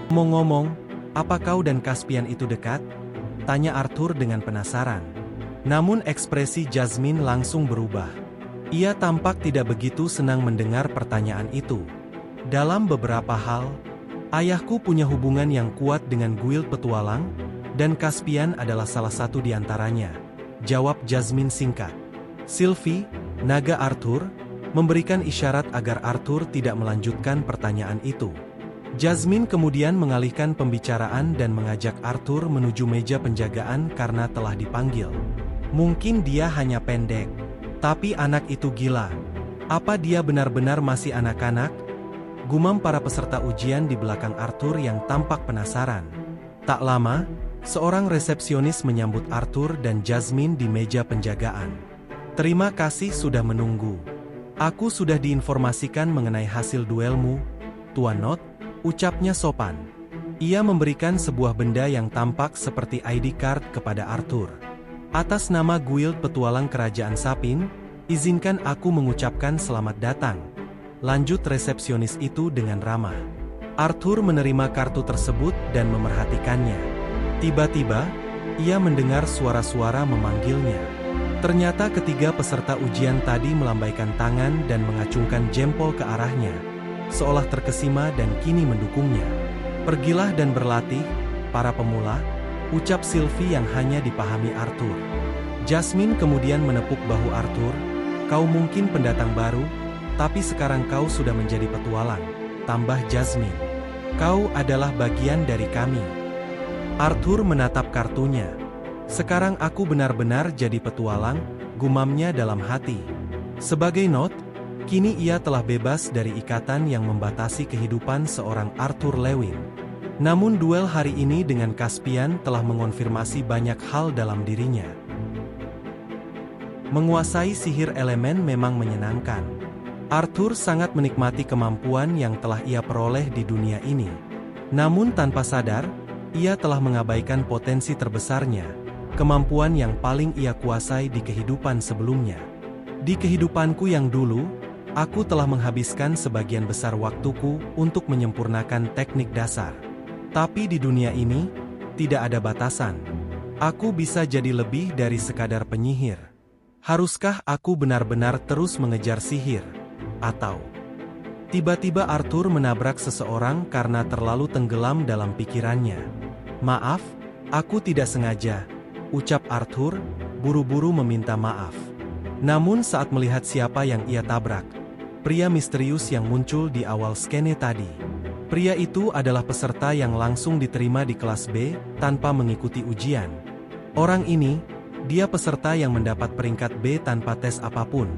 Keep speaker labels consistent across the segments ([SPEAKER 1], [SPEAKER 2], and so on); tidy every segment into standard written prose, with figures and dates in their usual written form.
[SPEAKER 1] Ngomong-ngomong, apa kau dan Caspian itu dekat? Tanya Arthur dengan penasaran. Namun ekspresi Jasmine langsung berubah. Ia tampak tidak begitu senang mendengar pertanyaan itu. Dalam beberapa hal, ayahku punya hubungan yang kuat dengan guild petualang, dan Caspian adalah salah satu di antaranya. Jawab Jasmine singkat. Sylvie, naga Arthur, memberikan isyarat agar Arthur tidak melanjutkan pertanyaan itu. Jasmine kemudian mengalihkan pembicaraan dan mengajak Arthur menuju meja penjagaan karena telah dipanggil. Mungkin dia hanya pendek, tapi anak itu gila. Apa dia benar-benar masih anak-anak? Gumam para peserta ujian di belakang Arthur yang tampak penasaran. Tak lama, seorang resepsionis menyambut Arthur dan Jasmine di meja penjagaan. Terima kasih sudah menunggu. Aku sudah diinformasikan mengenai hasil duelmu, Tuan Not, ucapnya sopan. Ia memberikan sebuah benda yang tampak seperti ID card kepada Arthur. Atas nama Guild Petualang Kerajaan Sapin, izinkan aku mengucapkan selamat datang. Lanjut resepsionis itu dengan ramah. Arthur menerima kartu tersebut dan memerhatikannya. Tiba-tiba, ia mendengar suara-suara memanggilnya. Ternyata ketiga peserta ujian tadi melambaikan tangan dan mengacungkan jempol ke arahnya, seolah terkesima dan kini mendukungnya. Pergilah dan berlatih, para pemula, ucap Sylvie yang hanya dipahami Arthur. Jasmine kemudian menepuk bahu Arthur. Kau mungkin pendatang baru, tapi sekarang kau sudah menjadi petualang, tambah Jasmine. Kau adalah bagian dari kami. Arthur menatap kartunya. Sekarang aku benar-benar jadi petualang, gumamnya dalam hati. Sebagai Not, kini ia telah bebas dari ikatan yang membatasi kehidupan seorang Arthur Lewin. Namun duel hari ini dengan Caspian telah mengonfirmasi banyak hal dalam dirinya. Menguasai sihir elemen memang menyenangkan. Arthur sangat menikmati kemampuan yang telah ia peroleh di dunia ini. Namun tanpa sadar, ia telah mengabaikan potensi terbesarnya, kemampuan yang paling ia kuasai di kehidupan sebelumnya. Di kehidupanku yang dulu, aku telah menghabiskan sebagian besar waktuku untuk menyempurnakan teknik dasar. Tapi di dunia ini, tidak ada batasan. Aku bisa jadi lebih dari sekadar penyihir. Haruskah aku benar-benar terus mengejar sihir? Atau tiba-tiba Arthur menabrak seseorang karena terlalu tenggelam dalam pikirannya. Maaf, aku tidak sengaja, ucap Arthur, buru-buru meminta maaf. Namun saat melihat siapa yang ia tabrak, pria misterius yang muncul di awal skene tadi. Pria itu adalah peserta yang langsung diterima di kelas B tanpa mengikuti ujian. Orang ini, dia peserta yang mendapat peringkat B tanpa tes apapun.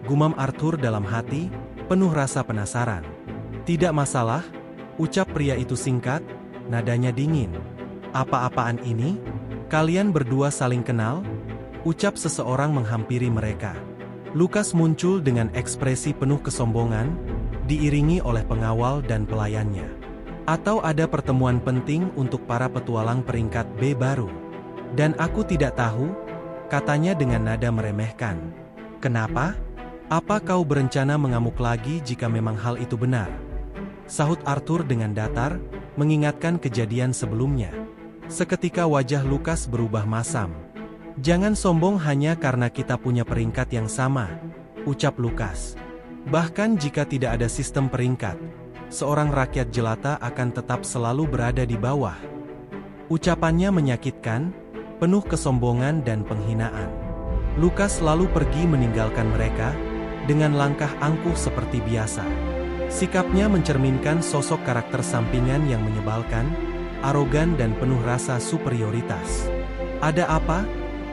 [SPEAKER 1] Gumam Arthur dalam hati, penuh rasa penasaran. Tidak masalah, ucap pria itu singkat, nadanya dingin. Apa-apaan ini? Kalian berdua saling kenal? Ucap seseorang menghampiri mereka. Lukas muncul dengan ekspresi penuh kesombongan, diiringi oleh pengawal dan pelayannya. Atau ada pertemuan penting untuk para petualang peringkat B baru. Dan aku tidak tahu, katanya dengan nada meremehkan. Kenapa? Apa kau berencana mengamuk lagi jika memang hal itu benar? Sahut Arthur dengan datar, mengingatkan kejadian sebelumnya. Seketika wajah Lukas berubah masam. Jangan sombong hanya karena kita punya peringkat yang sama, ucap Lukas. Bahkan jika tidak ada sistem peringkat, seorang rakyat jelata akan tetap selalu berada di bawah. Ucapannya menyakitkan, penuh kesombongan dan penghinaan. Lukas lalu pergi meninggalkan mereka, dengan langkah angkuh seperti biasa. Sikapnya mencerminkan sosok karakter sampingan yang menyebalkan, arogan dan penuh rasa superioritas. Ada apa?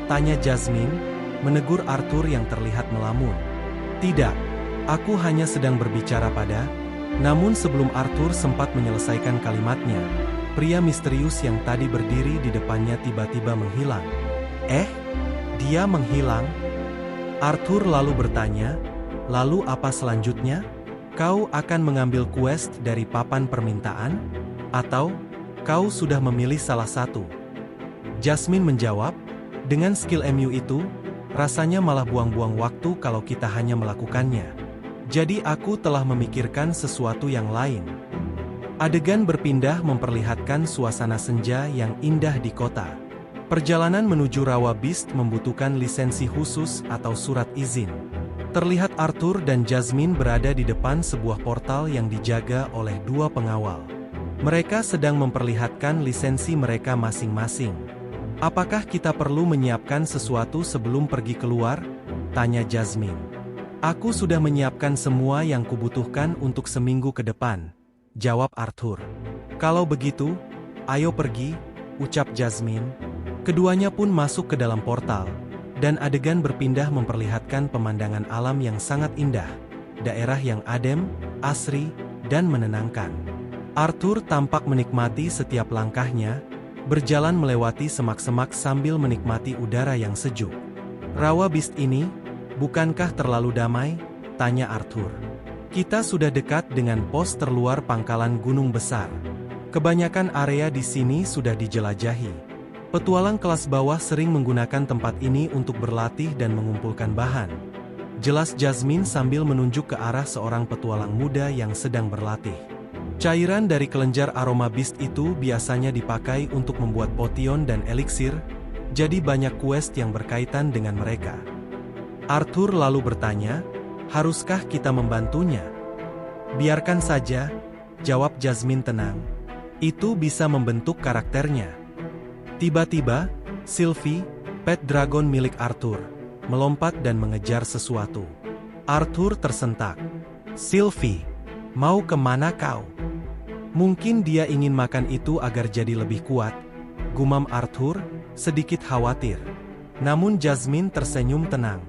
[SPEAKER 1] Tanya Jasmine, menegur Arthur yang terlihat melamun. Tidak, aku hanya sedang berbicara pada... Namun sebelum Arthur sempat menyelesaikan kalimatnya, pria misterius yang tadi berdiri di depannya tiba-tiba menghilang. Dia menghilang? Arthur lalu bertanya, lalu apa selanjutnya? Kau akan mengambil quest dari papan permintaan? Atau, kau sudah memilih salah satu? Jasmine menjawab, dengan skill MU itu, rasanya malah buang-buang waktu kalau kita hanya melakukannya. Jadi aku telah memikirkan sesuatu yang lain. Adegan berpindah memperlihatkan suasana senja yang indah di kota. Perjalanan menuju Rawa Beast membutuhkan lisensi khusus atau surat izin. Terlihat Arthur dan Jasmine berada di depan sebuah portal yang dijaga oleh dua pengawal. Mereka sedang memperlihatkan lisensi mereka masing-masing. "Apakah kita perlu menyiapkan sesuatu sebelum pergi keluar?" tanya Jasmine. "Aku sudah menyiapkan semua yang kubutuhkan untuk seminggu ke depan," jawab Arthur. "Kalau begitu, ayo pergi," ucap Jasmine. Keduanya pun masuk ke dalam portal, dan adegan berpindah memperlihatkan pemandangan alam yang sangat indah, daerah yang adem, asri, dan menenangkan. Arthur tampak menikmati setiap langkahnya, berjalan melewati semak-semak sambil menikmati udara yang sejuk. "Rawa Beast ini, bukankah terlalu damai?" tanya Arthur. "Kita sudah dekat dengan pos terluar pangkalan gunung besar. Kebanyakan area di sini sudah dijelajahi. Petualang kelas bawah sering menggunakan tempat ini untuk berlatih dan mengumpulkan bahan," jelas Jasmine sambil menunjuk ke arah seorang petualang muda yang sedang berlatih. Cairan dari kelenjar aroma beast itu biasanya dipakai untuk membuat potion dan eliksir, jadi banyak quest yang berkaitan dengan mereka. Arthur lalu bertanya, "Haruskah kita membantunya?" "Biarkan saja," jawab Jasmine tenang. "Itu bisa membentuk karakternya." Tiba-tiba, Sylvie, pet dragon milik Arthur, melompat dan mengejar sesuatu. Arthur tersentak. "Sylvie, mau kemana kau?" "Mungkin dia ingin makan itu agar jadi lebih kuat," gumam Arthur, sedikit khawatir. Namun Jasmine tersenyum tenang.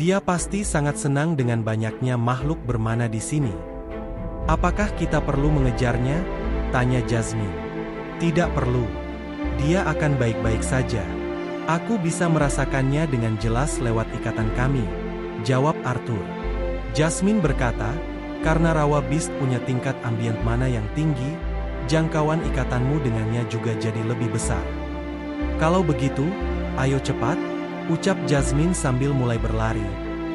[SPEAKER 1] "Dia pasti sangat senang dengan banyaknya makhluk bermana di sini." "Apakah kita perlu mengejarnya?" tanya Jasmine. "Tidak perlu. Dia akan baik-baik saja. Aku bisa merasakannya dengan jelas lewat ikatan kami," jawab Arthur. Jasmine berkata, "Karena Rawa Beast punya tingkat ambient mana yang tinggi, jangkauan ikatanmu dengannya juga jadi lebih besar." "Kalau begitu, ayo cepat," ucap Jasmine sambil mulai berlari,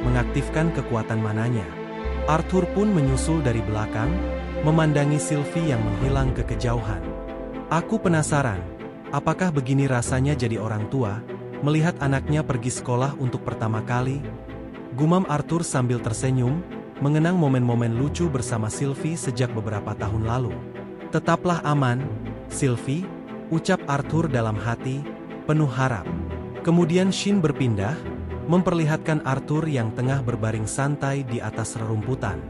[SPEAKER 1] mengaktifkan kekuatan mananya. Arthur pun menyusul dari belakang, memandangi Sylvie yang menghilang ke kejauhan. "Aku penasaran, apakah begini rasanya jadi orang tua, melihat anaknya pergi sekolah untuk pertama kali?" gumam Arthur sambil tersenyum, mengenang momen-momen lucu bersama Sylvie sejak beberapa tahun lalu. "Tetaplah aman, Sylvie," ucap Arthur dalam hati, penuh harap. Kemudian scene berpindah, memperlihatkan Arthur yang tengah berbaring santai di atas rerumputan.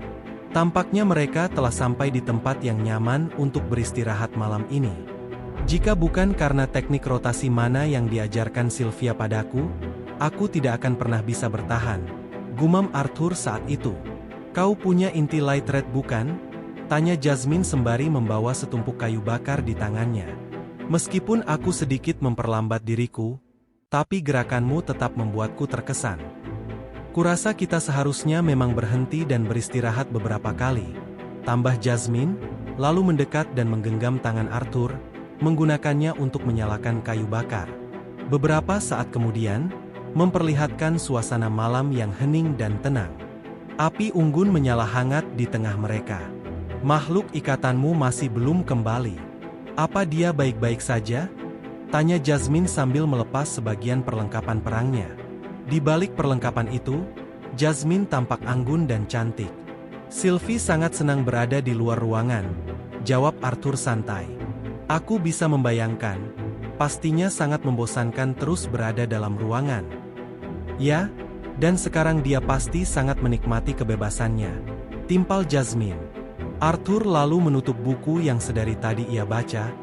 [SPEAKER 1] Tampaknya mereka telah sampai di tempat yang nyaman untuk beristirahat malam ini. "Jika bukan karena teknik rotasi mana yang diajarkan Sylvia padaku, aku tidak akan pernah bisa bertahan," gumam Arthur saat itu. "Kau punya inti light red bukan?" tanya Jasmine sembari membawa setumpuk kayu bakar di tangannya. "Meskipun aku sedikit memperlambat diriku, tapi gerakanmu tetap membuatku terkesan. Kurasa kita seharusnya memang berhenti dan beristirahat beberapa kali," tambah Jasmine, lalu mendekat dan menggenggam tangan Arthur, menggunakannya untuk menyalakan kayu bakar. Beberapa saat kemudian, memperlihatkan suasana malam yang hening dan tenang. Api unggun menyala hangat di tengah mereka. "Makhluk ikatanmu masih belum kembali. Apa dia baik-baik saja?" tanya Jasmine sambil melepas sebagian perlengkapan perangnya. Di balik perlengkapan itu, Jasmine tampak anggun dan cantik. "Sylvie sangat senang berada di luar ruangan," jawab Arthur santai. "Aku bisa membayangkan, pastinya sangat membosankan terus berada dalam ruangan." "Ya, dan sekarang dia pasti sangat menikmati kebebasannya," timpal Jasmine. Arthur lalu menutup buku yang sedari tadi ia baca,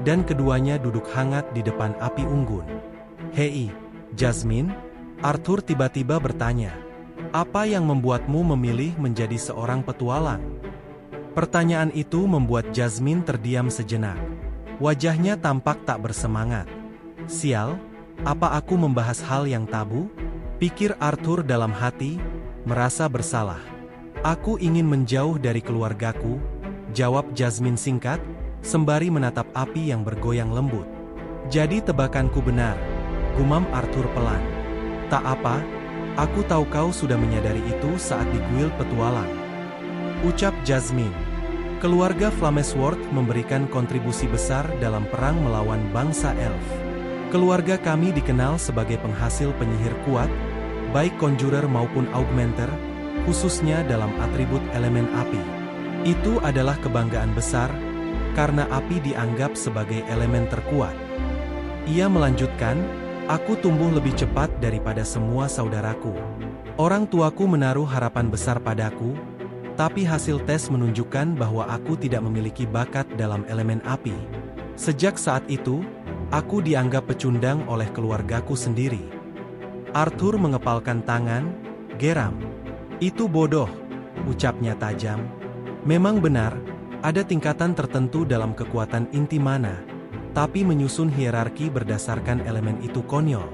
[SPEAKER 1] dan keduanya duduk hangat di depan api unggun. "Hei, Jasmine," Arthur tiba-tiba bertanya, "apa yang membuatmu memilih menjadi seorang petualang?" Pertanyaan itu membuat Jasmine terdiam sejenak. Wajahnya tampak tak bersemangat. "Sial, apa aku membahas hal yang tabu?" pikir Arthur dalam hati, merasa bersalah. "Aku ingin menjauh dari keluargaku," jawab Jasmine singkat, sembari menatap api yang bergoyang lembut. "Jadi tebakanku benar," gumam Arthur pelan. "Tak apa, aku tahu kau sudah menyadari itu saat di kuil petualang," ucap Jasmine. Keluarga Flamesworth memberikan kontribusi besar dalam perang melawan bangsa elf. Keluarga kami dikenal sebagai penghasil penyihir kuat, baik conjurer maupun augmenter, khususnya dalam atribut elemen api. Itu adalah kebanggaan besar, karena api dianggap sebagai elemen terkuat. Ia melanjutkan, aku tumbuh lebih cepat daripada semua saudaraku. Orang tuaku menaruh harapan besar padaku, tapi hasil tes menunjukkan bahwa aku tidak memiliki bakat dalam elemen api. Sejak saat itu, aku dianggap pecundang oleh keluargaku sendiri. Arthur mengepalkan tangan, geram. Itu bodoh, ucapnya tajam. Memang benar, ada tingkatan tertentu dalam kekuatan inti mana, tapi menyusun hierarki berdasarkan elemen itu konyol.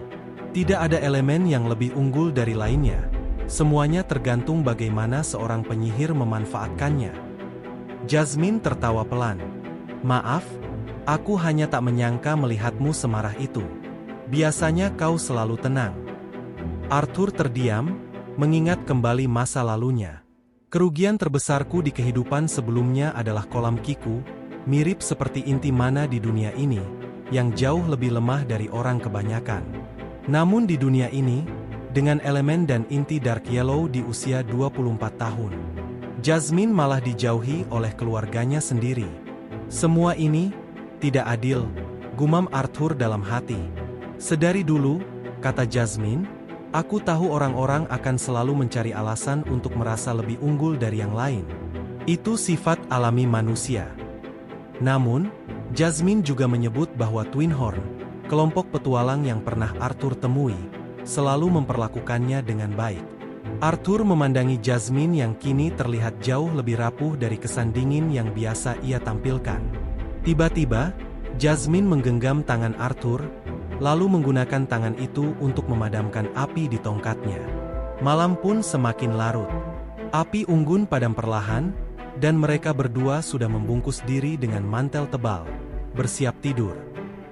[SPEAKER 1] Tidak ada elemen yang lebih unggul dari lainnya. Semuanya tergantung bagaimana seorang penyihir memanfaatkannya. Jasmine tertawa pelan. Maaf, aku hanya tak menyangka melihatmu semarah itu. Biasanya kau selalu tenang. Arthur terdiam, mengingat kembali masa lalunya. Kerugian terbesarku di kehidupan sebelumnya adalah kolam kiku, mirip seperti inti mana di dunia ini, yang jauh lebih lemah dari orang kebanyakan. Namun di dunia ini, dengan elemen dan inti Dark Yellow di usia 24 tahun, Jasmine malah dijauhi oleh keluarganya sendiri. Semua ini tidak adil, gumam Arthur dalam hati. Sedari dulu, kata Jasmine, aku tahu orang-orang akan selalu mencari alasan untuk merasa lebih unggul dari yang lain. Itu sifat alami manusia. Namun, Jasmine juga menyebut bahwa Twinhorn, kelompok petualang yang pernah Arthur temui, selalu memperlakukannya dengan baik. Arthur memandangi Jasmine yang kini terlihat jauh lebih rapuh dari kesan dingin yang biasa ia tampilkan. Tiba-tiba, Jasmine menggenggam tangan Arthur, lalu menggunakan tangan itu untuk memadamkan api di tongkatnya. Malam pun semakin larut. Api unggun padam perlahan, dan mereka berdua sudah membungkus diri dengan mantel tebal, bersiap tidur.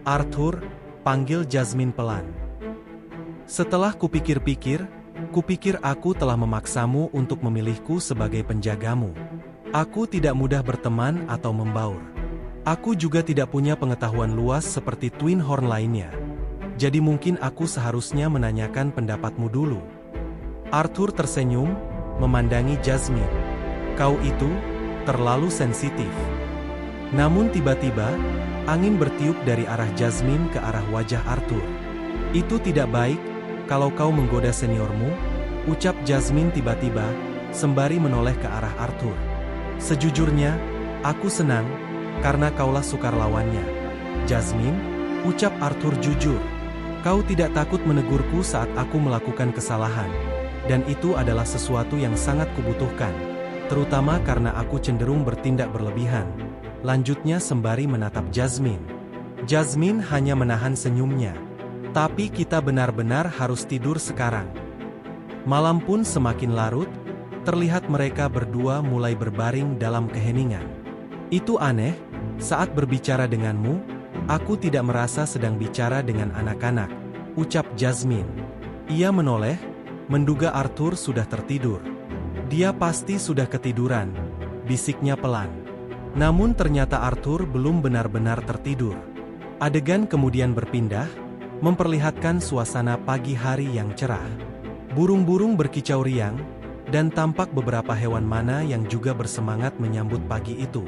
[SPEAKER 1] Arthur, panggil Jasmine pelan. Setelah kupikir-pikir aku telah memaksamu untuk memilihku sebagai penjagamu. Aku tidak mudah berteman atau membaur. Aku juga tidak punya pengetahuan luas seperti Twinhorn lainnya. Jadi mungkin aku seharusnya menanyakan pendapatmu dulu. Arthur tersenyum, memandangi Jasmine. Kau itu terlalu sensitif. Namun tiba-tiba, angin bertiup dari arah Jasmine ke arah wajah Arthur. Itu tidak baik, kalau kau menggoda seniormu, ucap Jasmine tiba-tiba, sembari menoleh ke arah Arthur. Sejujurnya, aku senang, karena kaulah sukarlawannya. Jasmine, ucap Arthur jujur. Kau tidak takut menegurku saat aku melakukan kesalahan, dan itu adalah sesuatu yang sangat kubutuhkan, terutama karena aku cenderung bertindak berlebihan. Lanjutnya sembari menatap Jasmine. Jasmine hanya menahan senyumnya. Tapi kita benar-benar harus tidur sekarang. Malam pun semakin larut, terlihat mereka berdua mulai berbaring dalam keheningan. Itu aneh, saat berbicara denganmu, aku tidak merasa sedang bicara dengan anak-anak, ucap Jasmine. Ia menoleh, menduga Arthur sudah tertidur. Dia pasti sudah ketiduran, bisiknya pelan. Namun ternyata Arthur belum benar-benar tertidur. Adegan kemudian berpindah, memperlihatkan suasana pagi hari yang cerah. Burung-burung berkicau riang, dan tampak beberapa hewan mana yang juga bersemangat menyambut pagi itu.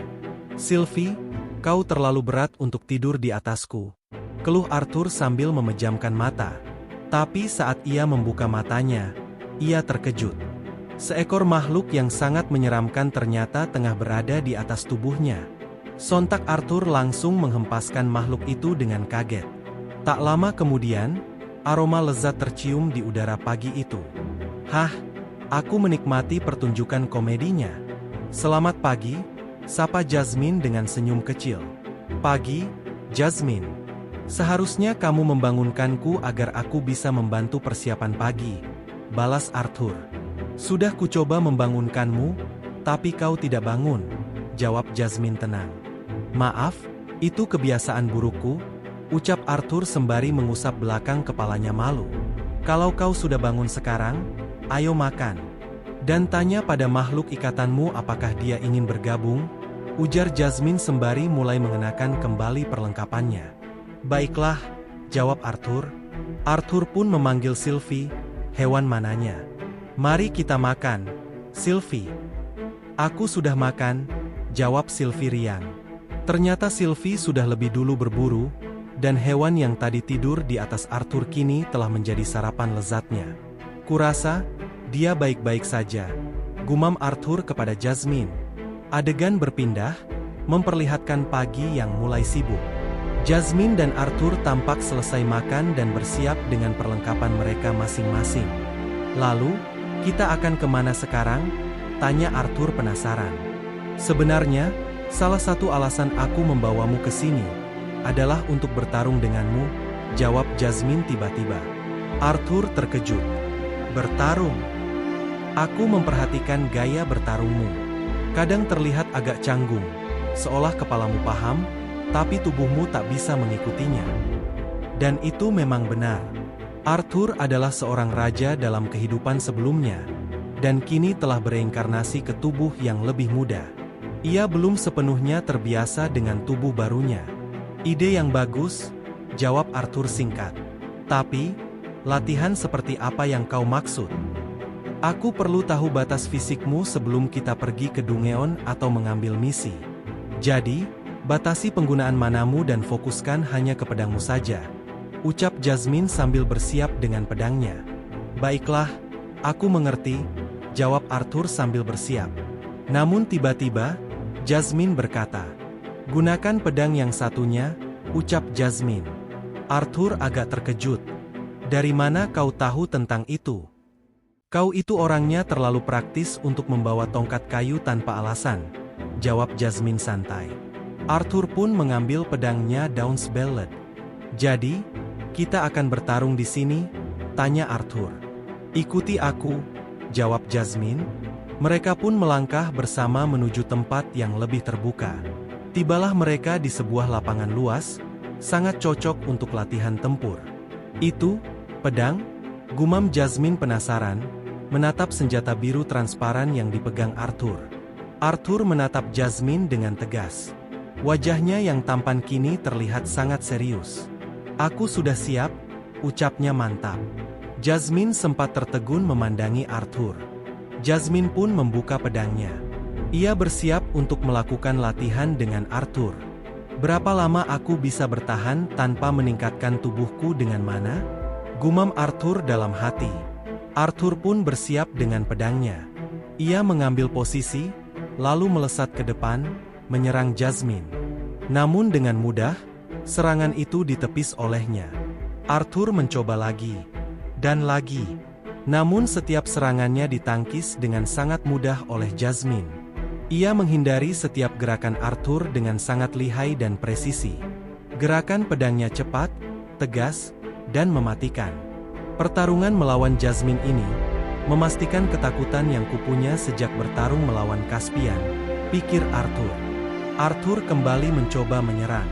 [SPEAKER 1] Sylvie, kau terlalu berat untuk tidur di atasku, keluh Arthur sambil memejamkan mata. Tapi saat ia membuka matanya, ia terkejut. Seekor makhluk yang sangat menyeramkan ternyata tengah berada di atas tubuhnya. Sontak Arthur langsung menghempaskan makhluk itu dengan kaget. Tak lama kemudian, aroma lezat tercium di udara pagi itu. Hah, aku menikmati pertunjukan komedinya. Selamat pagi, sapa Jasmine dengan senyum kecil. Pagi, Jasmine. Seharusnya kamu membangunkanku agar aku bisa membantu persiapan pagi, balas Arthur. Sudah kucoba membangunkanmu, tapi kau tidak bangun, jawab Jasmine tenang. Maaf, itu kebiasaan burukku, ucap Arthur sembari mengusap belakang kepalanya malu. Kalau kau sudah bangun sekarang, ayo makan. Dan tanya pada makhluk ikatanmu apakah dia ingin bergabung, ujar Jasmine sembari mulai mengenakan kembali perlengkapannya. Baiklah, jawab Arthur. Arthur pun memanggil Sylvie, hewan mananya. Mari kita makan, Sylvie. Aku sudah makan, jawab Sylvie riang. Ternyata Sylvie sudah lebih dulu berburu, dan hewan yang tadi tidur di atas Arthur kini telah menjadi sarapan lezatnya. Kurasa, dia baik-baik saja, gumam Arthur kepada Jasmine. Adegan berpindah, memperlihatkan pagi yang mulai sibuk. Jasmine dan Arthur tampak selesai makan dan bersiap dengan perlengkapan mereka masing-masing. Lalu, kita akan kemana sekarang? Tanya Arthur penasaran. Sebenarnya, salah satu alasan aku membawamu ke sini adalah untuk bertarung denganmu, jawab Jasmine tiba-tiba. Arthur terkejut. Bertarung? Aku memperhatikan gaya bertarungmu. Kadang terlihat agak canggung, seolah kepalamu paham, tapi tubuhmu tak bisa mengikutinya. Dan itu memang benar. Arthur adalah seorang raja dalam kehidupan sebelumnya, dan kini telah bereinkarnasi ke tubuh yang lebih muda. Ia belum sepenuhnya terbiasa dengan tubuh barunya. Ide yang bagus, jawab Arthur singkat. Tapi, latihan seperti apa yang kau maksud? Aku perlu tahu batas fisikmu sebelum kita pergi ke Dungeon atau mengambil misi. Jadi, batasi penggunaan manamu dan fokuskan hanya ke pedangmu saja, ucap Jasmine sambil bersiap dengan pedangnya. Baiklah, aku mengerti, jawab Arthur sambil bersiap. Namun tiba-tiba, Jasmine berkata, gunakan pedang yang satunya, ucap Jasmine. Arthur agak terkejut. Dari mana kau tahu tentang itu? Kau itu orangnya terlalu praktis untuk membawa tongkat kayu tanpa alasan, jawab Jasmine santai. Arthur pun mengambil pedangnya Dawn's Ballad. Jadi, kita akan bertarung di sini? Tanya Arthur. Ikuti aku, jawab Jasmine. Mereka pun melangkah bersama menuju tempat yang lebih terbuka. Tibalah mereka di sebuah lapangan luas, sangat cocok untuk latihan tempur. Itu, pedang? Gumam Jasmine penasaran, menatap senjata biru transparan yang dipegang Arthur. Arthur menatap Jasmine dengan tegas. Wajahnya yang tampan kini terlihat sangat serius. Aku sudah siap, ucapnya mantap. Jasmine sempat tertegun memandangi Arthur. Jasmine pun membuka pedangnya. Ia bersiap untuk melakukan latihan dengan Arthur. Berapa lama aku bisa bertahan tanpa meningkatkan tubuhku dengan mana? Gumam Arthur dalam hati. Arthur pun bersiap dengan pedangnya. Ia mengambil posisi, lalu melesat ke depan, menyerang Jasmine. Namun dengan mudah, serangan itu ditepis olehnya. Arthur mencoba lagi, dan lagi. Namun setiap serangannya ditangkis dengan sangat mudah oleh Jasmine. Ia menghindari setiap gerakan Arthur dengan sangat lihai dan presisi. Gerakan pedangnya cepat, tegas, dan mematikan. Pertarungan melawan Jasmine ini memastikan ketakutan yang kupunya sejak bertarung melawan Caspian, pikir Arthur. Arthur kembali mencoba menyerang.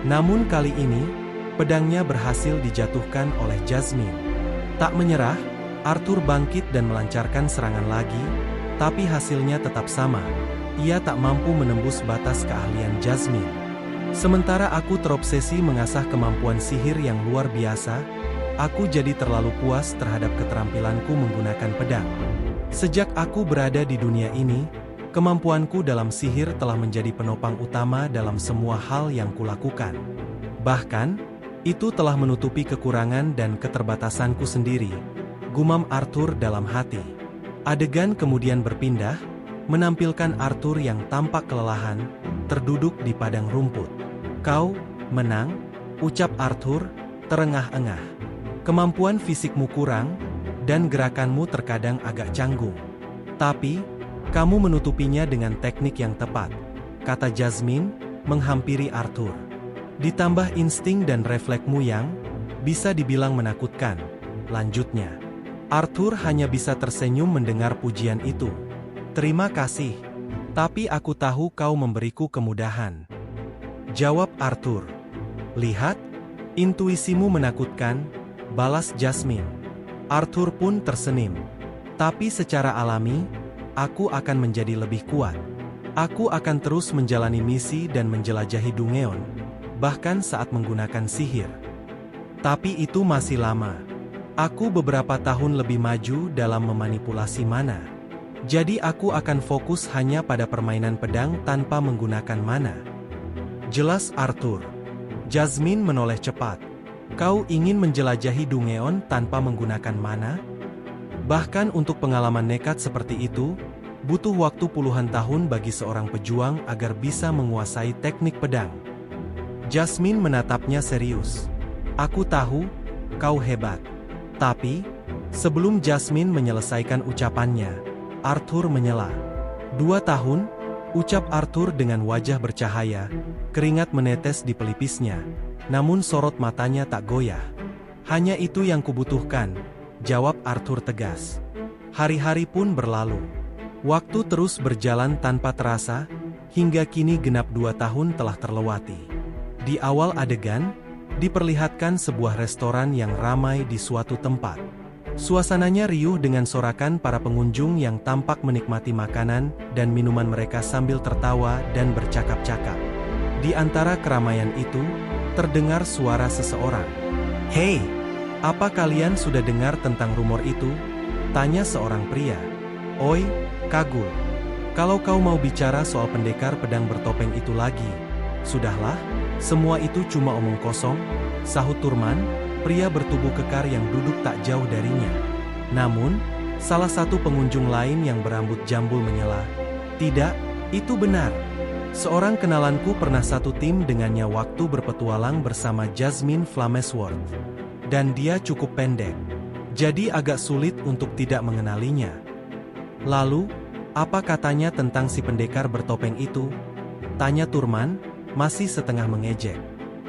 [SPEAKER 1] Namun kali ini, pedangnya berhasil dijatuhkan oleh Jasmine. Tak menyerah, Arthur bangkit dan melancarkan serangan lagi, tapi hasilnya tetap sama. Ia tak mampu menembus batas keahlian Jasmine. Sementara aku terobsesi mengasah kemampuan sihir yang luar biasa, aku jadi terlalu puas terhadap keterampilanku menggunakan pedang. Sejak aku berada di dunia ini, kemampuanku dalam sihir telah menjadi penopang utama dalam semua hal yang kulakukan. Bahkan, itu telah menutupi kekurangan dan keterbatasanku sendiri, gumam Arthur dalam hati. Adegan kemudian berpindah, menampilkan Arthur yang tampak kelelahan, terduduk di padang rumput. Kau menang, ucap Arthur, terengah-engah. Kemampuan fisikmu kurang, dan gerakanmu terkadang agak canggung. Tapi, kamu menutupinya dengan teknik yang tepat, kata Jasmine, menghampiri Arthur. Ditambah insting dan refleksmu yang bisa dibilang menakutkan, lanjutnya. Arthur hanya bisa tersenyum mendengar pujian itu. Terima kasih, tapi aku tahu kau memberiku kemudahan, jawab Arthur. Lihat, intuisimu menakutkan, balas Jasmine. Arthur pun tersenyum. Tapi secara alami, aku akan menjadi lebih kuat. Aku akan terus menjalani misi dan menjelajahi Dungeon, bahkan saat menggunakan sihir. Tapi itu masih lama. Aku beberapa tahun lebih maju dalam memanipulasi mana. Jadi aku akan fokus hanya pada permainan pedang tanpa menggunakan mana. Jelas Arthur. Jasmine menoleh cepat. Kau ingin menjelajahi Dungeon tanpa menggunakan mana? Bahkan untuk pengalaman nekat seperti itu, butuh waktu puluhan tahun bagi seorang pejuang agar bisa menguasai teknik pedang. Jasmine menatapnya serius. Aku tahu, kau hebat. Tapi, sebelum Jasmine menyelesaikan ucapannya, Arthur menyela. 2 tahun, ucap Arthur dengan wajah bercahaya, keringat menetes di pelipisnya, namun sorot matanya tak goyah. Hanya itu yang kubutuhkan, jawab Arthur tegas. Hari-hari pun berlalu. Waktu terus berjalan tanpa terasa, hingga kini genap 2 tahun telah terlewati. Di awal adegan, diperlihatkan sebuah restoran yang ramai di suatu tempat. Suasananya riuh dengan sorakan para pengunjung yang tampak menikmati makanan dan minuman mereka sambil tertawa dan bercakap-cakap. Di antara keramaian itu, terdengar suara seseorang. "Hei, apa kalian sudah dengar tentang rumor itu?" tanya seorang pria. "Oi, Kagul, kalau kau mau bicara soal pendekar pedang bertopeng itu lagi, sudahlah, semua itu cuma omong kosong," sahut Turman, pria bertubuh kekar yang duduk tak jauh darinya. Namun, salah satu pengunjung lain yang berambut jambul menyela. "Tidak, itu benar. Seorang kenalanku pernah satu tim dengannya waktu berpetualang bersama Jasmine Flamesworth. Dan dia cukup pendek. Jadi agak sulit untuk tidak mengenalinya." "Lalu, apa katanya tentang si pendekar bertopeng itu?" tanya Turman, masih setengah mengejek.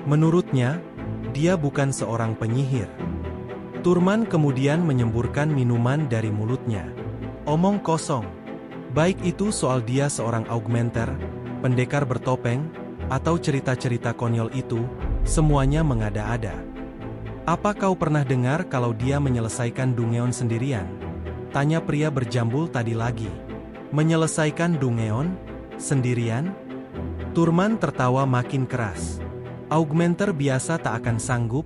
[SPEAKER 1] "Menurutnya, dia bukan seorang penyihir." Turman kemudian menyemburkan minuman dari mulutnya. "Omong kosong. Baik itu soal dia seorang augmenter, pendekar bertopeng, atau cerita-cerita konyol itu, semuanya mengada-ada. Apa kau pernah dengar kalau dia menyelesaikan Dungeon sendirian?" tanya pria berjambul tadi lagi. "Menyelesaikan Dungeon? Sendirian?" Turman tertawa makin keras. "Augmenter biasa tak akan sanggup,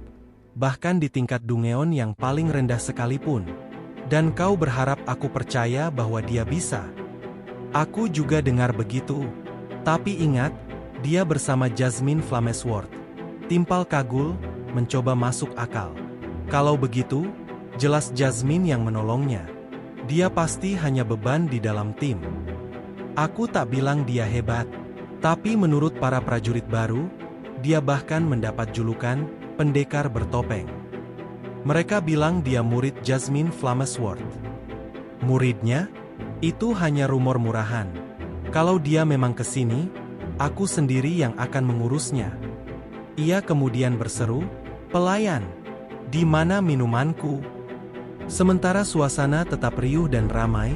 [SPEAKER 1] bahkan di tingkat Dungeon yang paling rendah sekalipun. Dan kau berharap aku percaya bahwa dia bisa?" "Aku juga dengar begitu. Tapi ingat, dia bersama Jasmine Flamesworth." Timpal Kagul mencoba masuk akal. "Kalau begitu, jelas Jasmine yang menolongnya. Dia pasti hanya beban di dalam tim." "Aku tak bilang dia hebat. Tapi menurut para prajurit baru, dia bahkan mendapat julukan pendekar bertopeng. Mereka bilang dia murid Jasmine Flamesworth." "Muridnya? Itu hanya rumor murahan. Kalau dia memang kesini, aku sendiri yang akan mengurusnya." Ia kemudian berseru, "Pelayan, di mana minumanku?" Sementara suasana tetap riuh dan ramai,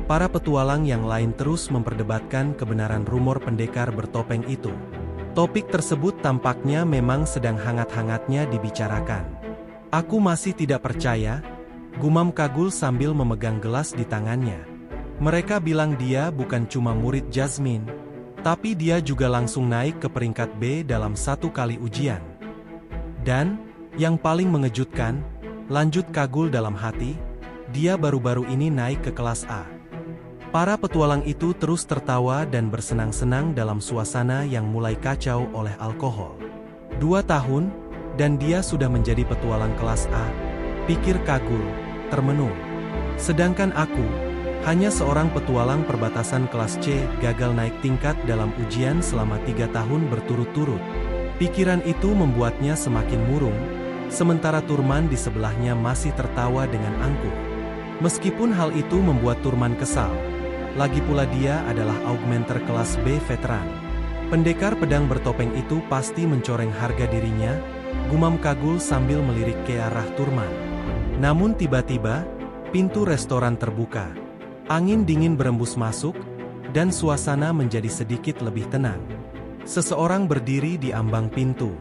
[SPEAKER 1] para petualang yang lain terus memperdebatkan kebenaran rumor pendekar bertopeng itu. Topik tersebut tampaknya memang sedang hangat-hangatnya dibicarakan. "Aku masih tidak percaya," gumam Kagul sambil memegang gelas di tangannya. "Mereka bilang dia bukan cuma murid Jasmine, tapi dia juga langsung naik ke peringkat B dalam 1 kali ujian. Dan, yang paling mengejutkan, lanjut Kagul dalam hati, dia baru-baru ini naik ke kelas A." Para petualang itu terus tertawa dan bersenang-senang dalam suasana yang mulai kacau oleh alkohol. 2 tahun, dan dia sudah menjadi petualang kelas A, pikir Kagul, termenung. Sedangkan aku, hanya seorang petualang perbatasan kelas C, gagal naik tingkat dalam ujian selama 3 tahun berturut-turut. Pikiran itu membuatnya semakin murung, sementara Turman di sebelahnya masih tertawa dengan angkuh. Meskipun hal itu membuat Turman kesal, lagi pula dia adalah augmenter kelas B veteran. Pendekar pedang bertopeng itu pasti mencoreng harga dirinya, gumam Kagul sambil melirik ke arah Turman. Namun tiba-tiba, pintu restoran terbuka. Angin dingin berembus masuk, dan suasana menjadi sedikit lebih tenang. Seseorang berdiri di ambang pintu.